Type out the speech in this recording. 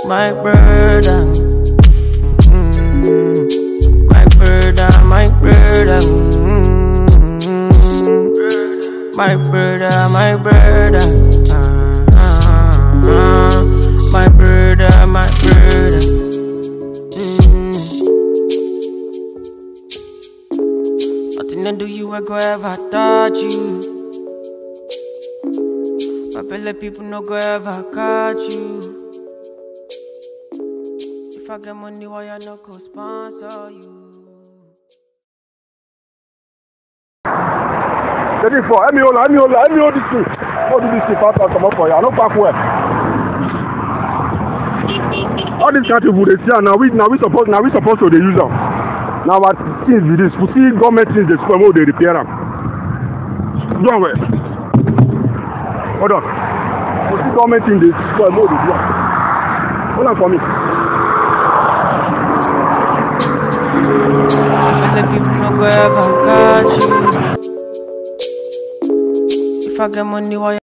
My brother. My brother, my brother. My brother, my brother. My brother, my brother. Nothing to do you, I go ever touch you. My belly people no go ever catch you. If I get money, why I no go sponsor you? 34, let me hold this thing. Hold this thing, pass out, come up for you. I don't back well. All these kind of people they see now we supposed to they use them. Now what things with this? We see government things they spoil, they repair them. Don't wait. Hold on. We see government things they spoil, they do. Hold on for me. Let people no go ever catch you. If I get money, why